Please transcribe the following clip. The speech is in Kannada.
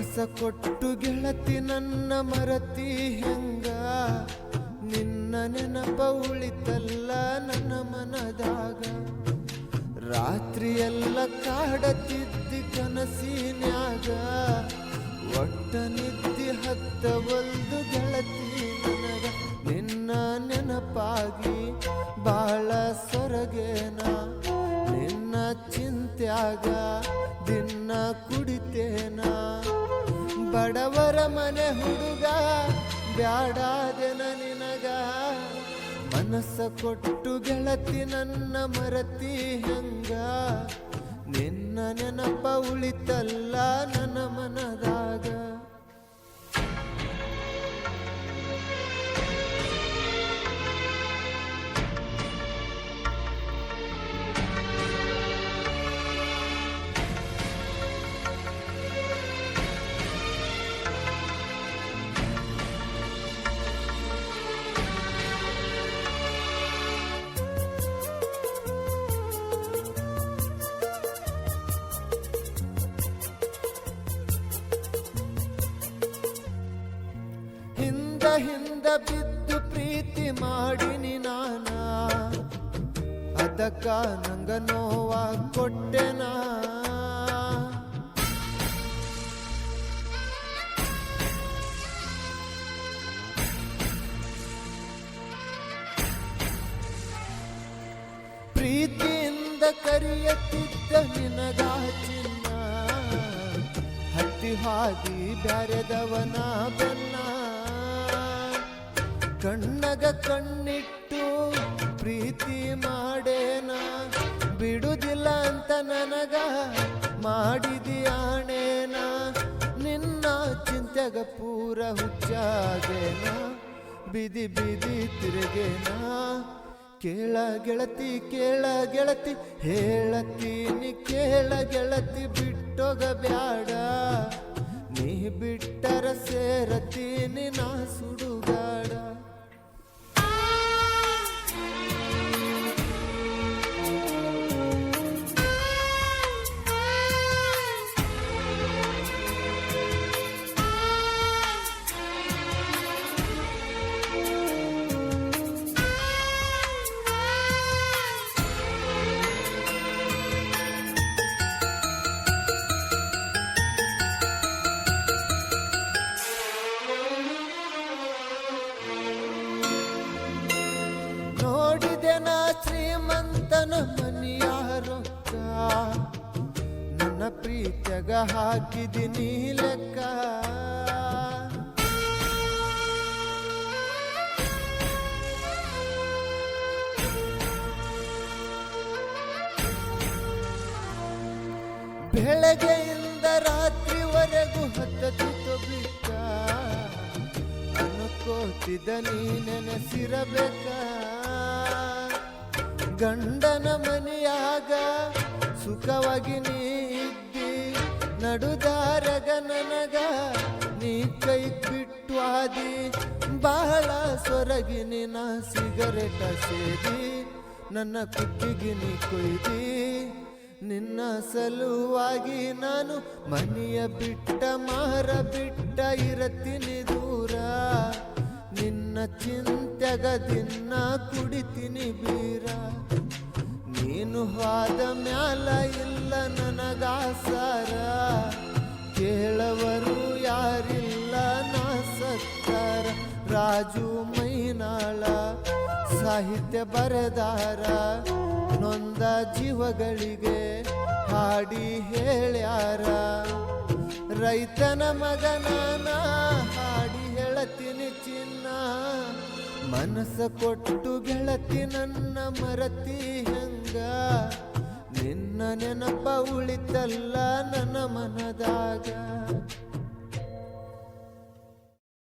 ಮನಸ ಕೊಟ್ಟು ಗೆಳತಿ ನನ್ನ ಮರತಿ ಹೆಂಗ ನಿನ್ನ ನೆನಪ ಉಳಿತಲ್ಲ ನನ್ನ ಮನದಾಗ ರಾತ್ರಿಯೆಲ್ಲ ಕಾಡತಿದ್ದಿ ಕನಸಿನ್ಯಾಗ ಒಟ್ಟ ನಿದ್ದಿ ಹತ್ತವಲ್ದು ಗೆಳತಿ ನನಗ ನಿನ್ನ ನೆನಪಾಗಿ ಬಾಳ ಸೊರಗೇನ ನಿನ್ನ ಚಿಂತ್ಯಾಗ ದಿನ ಕುಡಿತೇನ ಬಡವರ ಮನೆ ಹುಡುಗ ಬ್ಯಾಡಾದೆನ ನಿನಗ ಮನಸ್ಸ ಕೊಟ್ಟು ಗೆಳತಿ ನನ್ನ ಮರತಿ ಹೆಂಗ ನಿನ್ನ ನೆನಪ ಉಳಿತಲ್ಲ ನನ್ನ ಮನದಾಗ ಹಿಂದ ಬಿದ್ದು ಪ್ರೀತಿ ಮಾಡಿನಿ ನಾನ ಅದಕ್ಕ ನಂಗ ನೋವ ಕೊಟ್ಟೆನ ಪ್ರೀತಿಯಿಂದ ಕರಿಯತ್ತಿದ್ದ ನಿನಗ ಚಿನ್ನ ಹತ್ತಿ ಹಾದಿ ಬ್ಯಾರೆದವನ ಬೆನ್ನ ಕಣ್ಣಗ ಕಣ್ಣಿಟ್ಟು ಪ್ರೀತಿ ಮಾಡೇನ ಬಿಡುದಿಲ್ಲ ಅಂತ ನನಗ ಮಾಡಿದ್ಯಾಣೇನ ನಿನ್ನ ಚಿಂತೆಗ ಪೂರ ಹುಚ್ಚಾಗೇನ ಬಿದಿ ಬಿದಿ ತಿರುಗೇನ ಕೇಳ ಗೆಳತಿ ಹೇಳತೀನಿ ಕೇಳ ಗೆಳತಿ ಬಿಟ್ಟೋಗ ಬ್ಯಾಡ ನೀ ಬಿಟ್ಟರ ಸೇರತೀನಿ ನಾ ಸುಡುಗಾಡ ನೋಡಿದೆನ ಶ್ರೀಮಂತನ ಮನಿಯ ರೊಕ್ಕ ನನ್ನ ಪ್ರೀತ್ಯಾಗ ಹಾಕಿದಿನಿ ಲೆಕ್ಕ ಬೆಳಗ್ಗೆಯಿಂದ ರಾತ್ರಿವರೆಗೂ ಹತ್ತದಿತ್ತು ಬಿಟ್ಟ ಅನ್ಕೋತಿದ್ದ ನೀ ನೆನೆಸಿರಬೇಕ ಗಂಡನ ಮನೆಯಾಗ ಸುಖವಾಗಿ ನೀ ಇದ್ದಿ ನಡುದಾರಗ ನನಗ ನೀ ಕೈ ಬಿಟ್ಟು ಆದಿ ಬಹಳ ಸೊರಗಿ ನಾ ಸಿಗರೇಟ ಸೇದಿ ನನ್ನ ಕುತ್ತಿಗೆ ನೀ ಕೊಯ್ದಿ ನಿನ್ನ ಸಲುವಾಗಿ ನಾನು ಮನೆಯ ಬಿಟ್ಟ ಮಾರ ಬಿಟ್ಟ ಇರತೀನಿ ದೂರ ನಿನ್ನ ಚಿಂತೆಗ ದಿನ ಕುಡಿತೀನಿ ಬೀರ ನೀನು ಹೋದ ಮ್ಯಾಲ ಇಲ್ಲ ನನಗಾಸಾರ ಕೇಳವರು ಯಾರಿಲ್ಲ ನಾ ಸತ್ತಾರ ರಾಜು ಮೈನಾಳ ಸಾಹಿತ್ಯ ಬರೆದಾರ ನೊಂದ ಜೀವಗಳಿಗೆ ಹಾಡಿ ಹೇಳ್ಯಾರ ರೈತನ ಮಗನಾನ ಹಾಡಿ ಹೇಳತೀನಿ ಚಿನ್ನ ಮನಸ್ಸ ಕೊಟ್ಟು ಗೆಳತಿ ನನ್ನ ಮರತಿ ಹೆಂಗ ನಿನ್ನ ನೆನಪ ಉಳಿತಲ್ಲ ನನ್ನ ಮನದಾಗ